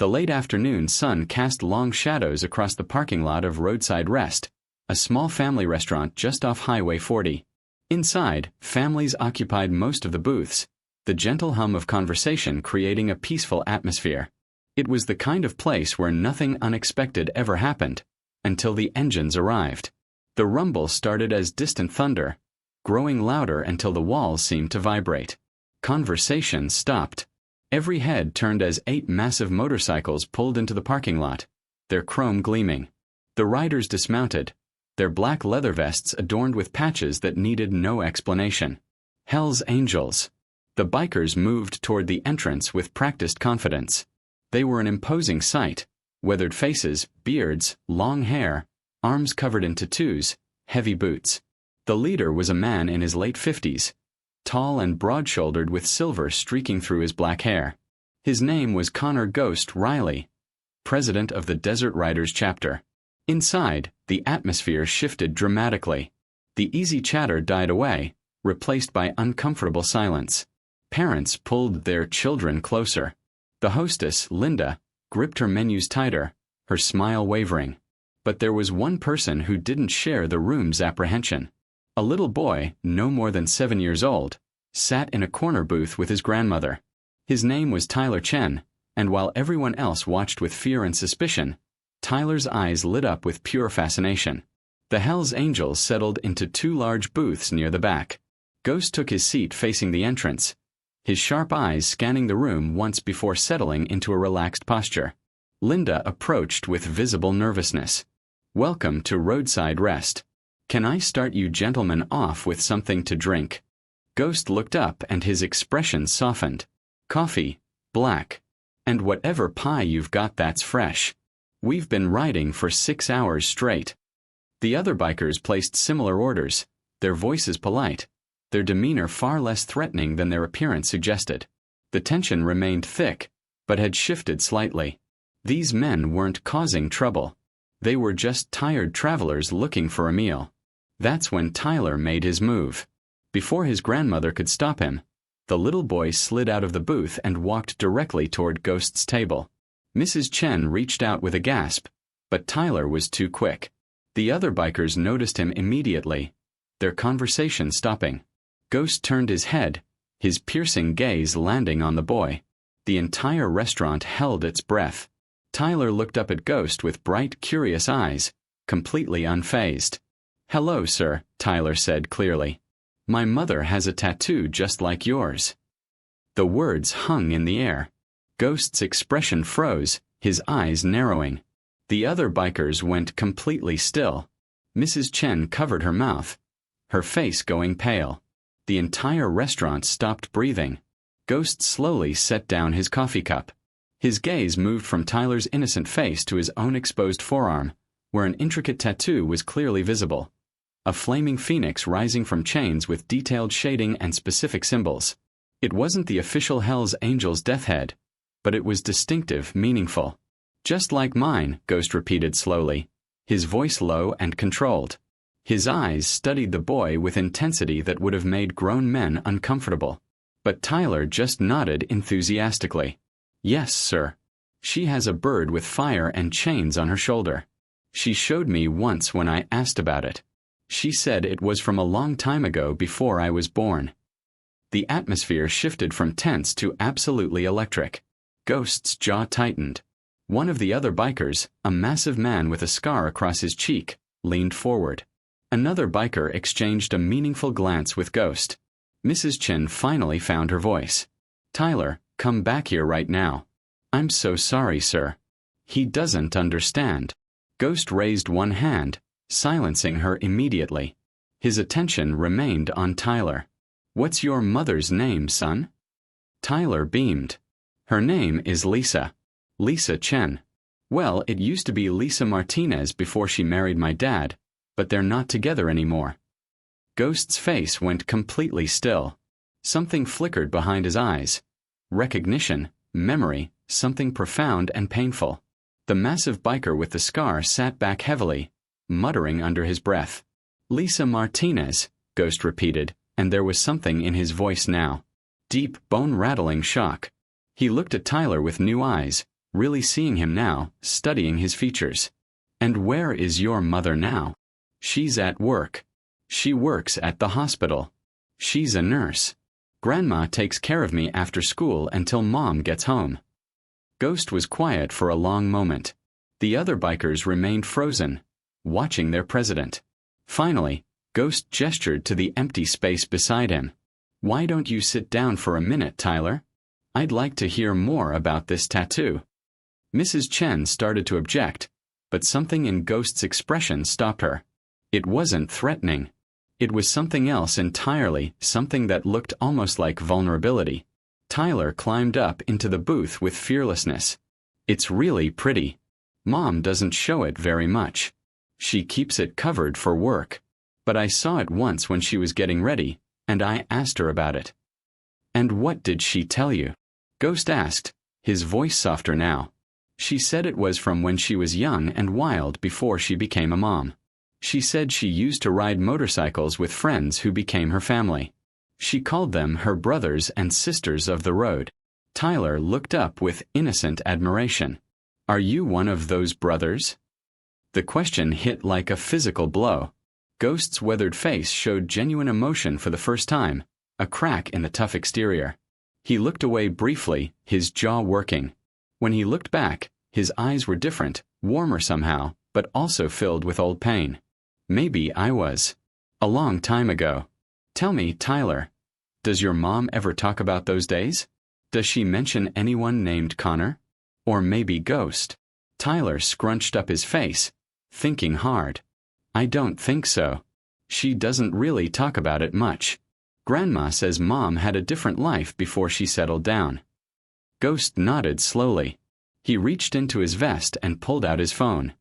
The late afternoon sun cast long shadows across the parking lot of Roadside Rest, a small family restaurant just off Highway 40. Inside, families occupied most of the booths, the gentle hum of conversation creating a peaceful atmosphere. It was the kind of place where nothing unexpected ever happened, until the engines arrived. The rumble started as distant thunder, growing louder until the walls seemed to vibrate. Conversation stopped. Every head turned as 8 massive motorcycles pulled into the parking lot, their chrome gleaming. The riders dismounted, their black leather vests adorned with patches that needed no explanation. Hell's Angels. The bikers moved toward the entrance with practiced confidence. They were an imposing sight, weathered faces, beards, long hair, arms covered in tattoos, heavy boots. The leader was a man in his late 50s, tall and broad-shouldered with silver streaking through his black hair. His name was Connor Ghost Riley, president of the Desert Riders chapter. Inside, the atmosphere shifted dramatically. The easy chatter died away, replaced by uncomfortable silence. Parents pulled their children closer. The hostess, Linda, gripped her menus tighter, her smile wavering. But there was one person who didn't share the room's apprehension. A little boy, no more than 7 years old, sat in a corner booth with his grandmother. His name was Tyler Chen, and while everyone else watched with fear and suspicion, Tyler's eyes lit up with pure fascination. The Hells Angels settled into 2 large booths near the back. Ghost took his seat facing the entrance, his sharp eyes scanning the room once before settling into a relaxed posture. Linda approached with visible nervousness. "Welcome to Roadside Rest. Can I start you gentlemen off with something to drink?" Ghost looked up and his expression softened. "Coffee, black. And whatever pie you've got that's fresh. We've been riding for 6 hours straight." The other bikers placed similar orders, their voices polite, their demeanor far less threatening than their appearance suggested. The tension remained thick, but had shifted slightly. These men weren't causing trouble. They were just tired travelers looking for a meal. That's when Tyler made his move. Before his grandmother could stop him, the little boy slid out of the booth and walked directly toward Ghost's table. Mrs. Chen reached out with a gasp, but Tyler was too quick. The other bikers noticed him immediately, their conversation stopping. Ghost turned his head, his piercing gaze landing on the boy. The entire restaurant held its breath. Tyler looked up at Ghost with bright, curious eyes, completely unfazed. "Hello, sir," Tyler said clearly. "My mother has a tattoo just like yours." The words hung in the air. Ghost's expression froze, his eyes narrowing. The other bikers went completely still. Mrs. Chen covered her mouth, her face going pale. The entire restaurant stopped breathing. Ghost slowly set down his coffee cup. His gaze moved from Tyler's innocent face to his own exposed forearm, where an intricate tattoo was clearly visible. A flaming phoenix rising from chains with detailed shading and specific symbols. It wasn't the official Hells Angels death head, but it was distinctive, meaningful. "Just like mine," Ghost repeated slowly, his voice low and controlled. His eyes studied the boy with intensity that would have made grown men uncomfortable. But Tyler just nodded enthusiastically. "Yes, sir. She has a bird with fire and chains on her shoulder. She showed me once when I asked about it. She said it was from a long time ago before I was born." The atmosphere shifted from tense to absolutely electric. Ghost's jaw tightened. One of the other bikers, a massive man with a scar across his cheek, leaned forward. Another biker exchanged a meaningful glance with Ghost. Mrs. Chen finally found her voice. "Tyler, come back here right now." "I'm so sorry, sir. He doesn't understand." Ghost raised one hand, silencing her immediately. His attention remained on Tyler. "What's your mother's name, son?" Tyler beamed. "Her name is Lisa. Lisa Chen. Well, it used to be Lisa Martinez before she married my dad, but they're not together anymore." Ghost's face went completely still. Something flickered behind his eyes. Recognition, memory, something profound and painful. The massive biker with the scar sat back heavily, muttering under his breath. "Lisa Martinez," Ghost repeated, and there was something in his voice now. Deep, bone-rattling shock. He looked at Tyler with new eyes, really seeing him now, studying his features. And where is your mother now? She's at work. She works at the hospital. She's a nurse. Grandma takes care of me after school until Mom gets home. Ghost was quiet for a long moment. The other bikers remained frozen, watching their president. Finally, Ghost gestured to the empty space beside him. Why don't you sit down for a minute, Tyler? I'd like to hear more about this tattoo. Mrs. Chen started to object, but something in Ghost's expression stopped her. It wasn't threatening. It was something else entirely, something that looked almost like vulnerability. Tyler climbed up into the booth with fearlessness. It's really pretty. Mom doesn't show it very much. She keeps it covered for work. But I saw it once when she was getting ready, and I asked her about it. And what did she tell you? Ghost asked, his voice softer now. She said it was from when she was young and wild before she became a mom. She said she used to ride motorcycles with friends who became her family. She called them her brothers and sisters of the road. Tyler looked up with innocent admiration. Are you one of those brothers? The question hit like a physical blow. Ghost's weathered face showed genuine emotion for the first time, a crack in the tough exterior. He looked away briefly, his jaw working. When he looked back, his eyes were different, warmer somehow, but also filled with old pain. Maybe I was. A long time ago. Tell me, Tyler, does your mom ever talk about those days? Does she mention anyone named Connor? Or maybe Ghost? Tyler scrunched up his face, thinking hard. I don't think so. She doesn't really talk about it much. Grandma says Mom had a different life before she settled down. Ghost nodded slowly. He reached into his vest and pulled out his phone.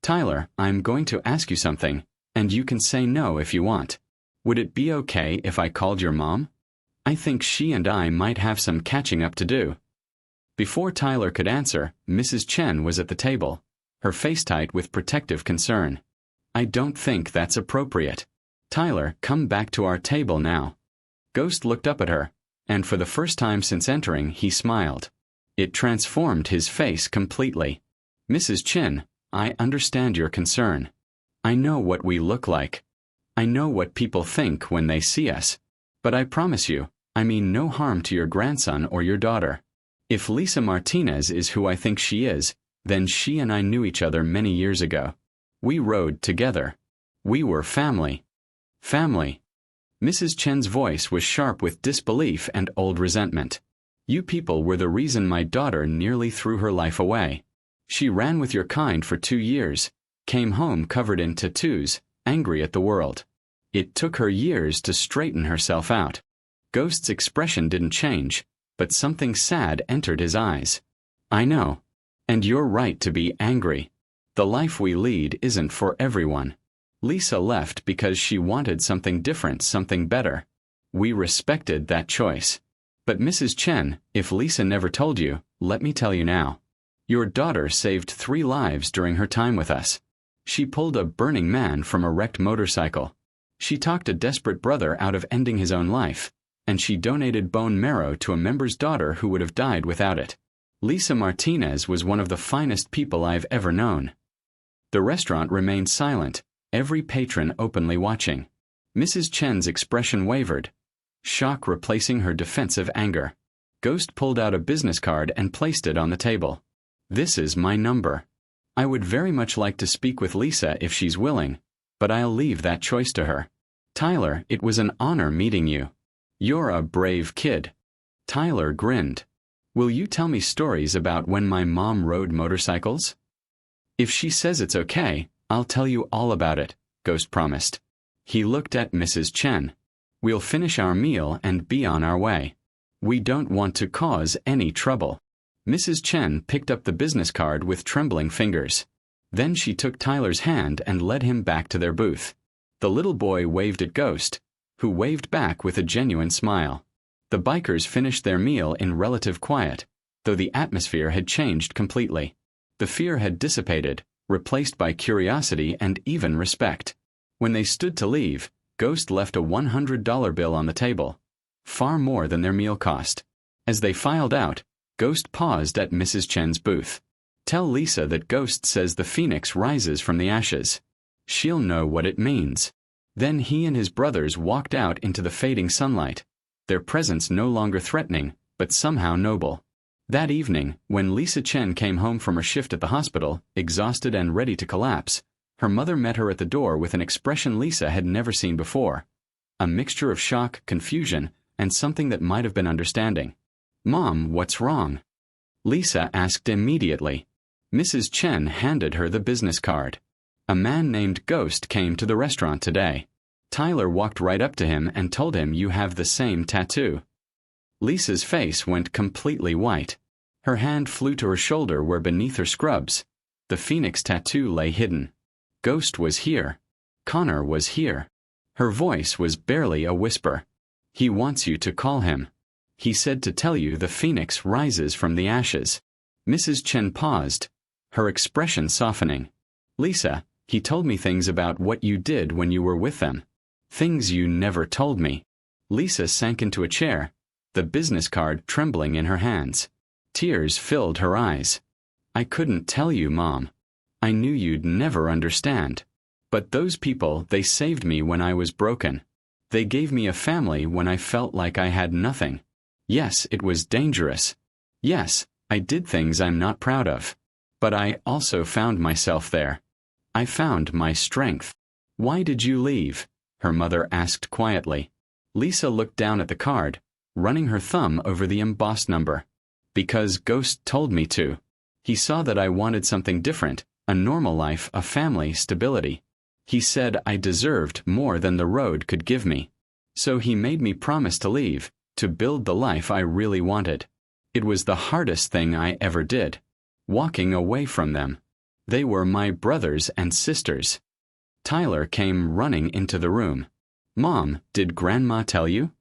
Tyler, I'm going to ask you something, and you can say no if you want. Would it be okay if I called your mom? I think she and I might have some catching up to do. Before Tyler could answer, Mrs. Chen was at the table, her face tight with protective concern. I don't think that's appropriate. Tyler, come back to our table now. Ghost looked up at her, and for the first time since entering, he smiled. It transformed his face completely. Mrs. Chen, I understand your concern. I know what we look like. I know what people think when they see us. But I promise you, I mean no harm to your grandson or your daughter. If Lisa Martinez is who I think she is, then she and I knew each other many years ago. We rode together. We were family. Family. Mrs. Chen's voice was sharp with disbelief and old resentment. You people were the reason my daughter nearly threw her life away. She ran with your kind for 2 years, came home covered in tattoos, angry at the world. It took her years to straighten herself out. Ghost's expression didn't change, but something sad entered his eyes. I know. And you're right to be angry. The life we lead isn't for everyone. Lisa left because she wanted something different, something better. We respected that choice. But Mrs. Chen, if Lisa never told you, let me tell you now. Your daughter saved 3 lives during her time with us. She pulled a burning man from a wrecked motorcycle. She talked a desperate brother out of ending his own life, and she donated bone marrow to a member's daughter who would have died without it. Lisa Martinez was one of the finest people I've ever known. The restaurant remained silent, every patron openly watching. Mrs. Chen's expression wavered, shock replacing her defensive anger. Ghost pulled out a business card and placed it on the table. This is my number. I would very much like to speak with Lisa if she's willing, but I'll leave that choice to her. Tyler, it was an honor meeting you. You're a brave kid. Tyler grinned. Will you tell me stories about when my mom rode motorcycles? If she says it's okay, I'll tell you all about it, Ghost promised. He looked at Mrs. Chen. We'll finish our meal and be on our way. We don't want to cause any trouble. Mrs. Chen picked up the business card with trembling fingers. Then she took Tyler's hand and led him back to their booth. The little boy waved at Ghost, who waved back with a genuine smile. The bikers finished their meal in relative quiet, though the atmosphere had changed completely. The fear had dissipated, replaced by curiosity and even respect. When they stood to leave, Ghost left a $100 bill on the table, far more than their meal cost. As they filed out, Ghost paused at Mrs. Chen's booth. Tell Lisa that Ghost says the phoenix rises from the ashes. She'll know what it means. Then he and his brothers walked out into the fading sunlight, their presence no longer threatening, but somehow noble. That evening, when Lisa Chen came home from her shift at the hospital, exhausted and ready to collapse, her mother met her at the door with an expression Lisa had never seen before. A mixture of shock, confusion, and something that might have been understanding. "Mom, what's wrong?" Lisa asked immediately. Mrs. Chen handed her the business card. "A man named Ghost came to the restaurant today. Tyler walked right up to him and told him you have the same tattoo." Lisa's face went completely white. Her hand flew to her shoulder where beneath her scrubs, the phoenix tattoo lay hidden. Ghost was here. Connor was here. Her voice was barely a whisper. "He wants you to call him. He said to tell you the phoenix rises from the ashes." Mrs. Chen paused, her expression softening. "Lisa, he told me things about what you did when you were with them. Things you never told me." Lisa sank into a chair, the business card trembling in her hands. Tears filled her eyes. "I couldn't tell you, Mom. I knew you'd never understand. But those people, they saved me when I was broken. They gave me a family when I felt like I had nothing. Yes, it was dangerous. Yes, I did things I'm not proud of. But I also found myself there. I found my strength." "Why did you leave?" her mother asked quietly. Lisa looked down at the card, running her thumb over the embossed number. "Because Ghost told me to. He saw that I wanted something different, a normal life, a family, stability. He said I deserved more than the road could give me. So he made me promise to leave, to build the life I really wanted. It was the hardest thing I ever did. Walking away from them. They were my brothers and sisters." Tyler came running into the room. "Mom, did Grandma tell you?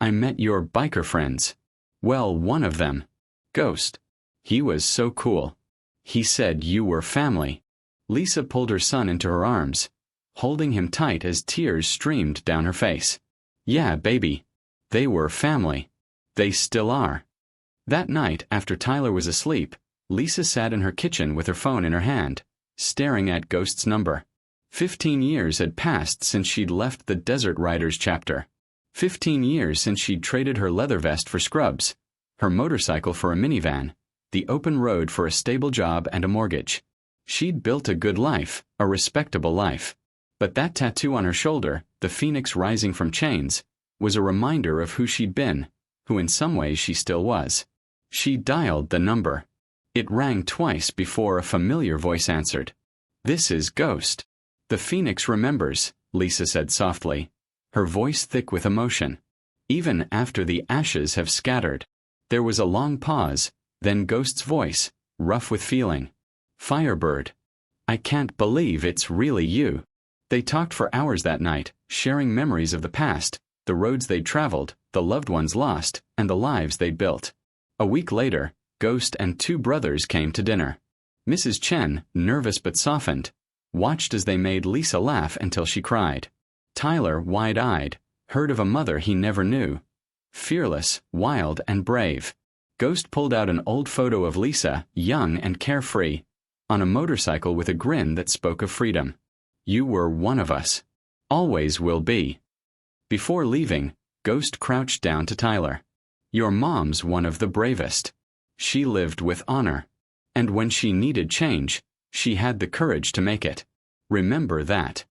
I met your biker friends. Well, one of them. Ghost. He was so cool. He said you were family." Lisa pulled her son into her arms, holding him tight as tears streamed down her face. "Yeah, baby. They were family. They still are." That night, after Tyler was asleep, Lisa sat in her kitchen with her phone in her hand, staring at Ghost's number. 15 years had passed since she'd left the Desert Riders chapter. 15 years since she'd traded her leather vest for scrubs, her motorcycle for a minivan, the open road for a stable job and a mortgage. She'd built a good life, a respectable life. But that tattoo on her shoulder, the phoenix rising from chains, was a reminder of who she'd been, who in some ways she still was. She dialed the number. It rang twice before a familiar voice answered. "This is Ghost." "The phoenix remembers," Lisa said softly, her voice thick with emotion. "Even after the ashes have scattered." There was a long pause, then Ghost's voice, rough with feeling. "Firebird. I can't believe it's really you." They talked for hours that night, sharing memories of the past, the roads they'd traveled, the loved ones lost, and the lives they'd built. A week later, Ghost and 2 brothers came to dinner. Mrs. Chen, nervous but softened, watched as they made Lisa laugh until she cried. Tyler, wide-eyed, heard of a mother he never knew. Fearless, wild, and brave. Ghost pulled out an old photo of Lisa, young and carefree, on a motorcycle with a grin that spoke of freedom. "You were one of us. Always will be." Before leaving, Ghost crouched down to Tyler. "Your mom's one of the bravest. She lived with honor. And when she needed change, she had the courage to make it. Remember that."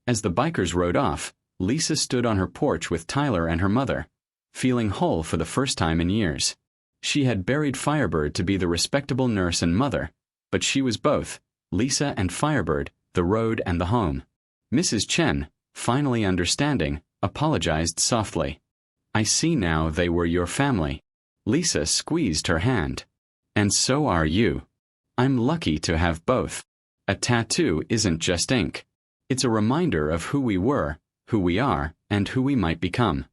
As the bikers rode off, Lisa stood on her porch with Tyler and her mother, feeling whole for the first time in years. She had buried Firebird to be the respectable nurse and mother, but she was both, Lisa and Firebird, the road and the home. Mrs. Chen, finally understanding, apologized softly. "I see now they were your family." Lisa squeezed her hand. "And so are you. I'm lucky to have both. A tattoo isn't just ink. It's a reminder of who we were, who we are, and who we might become."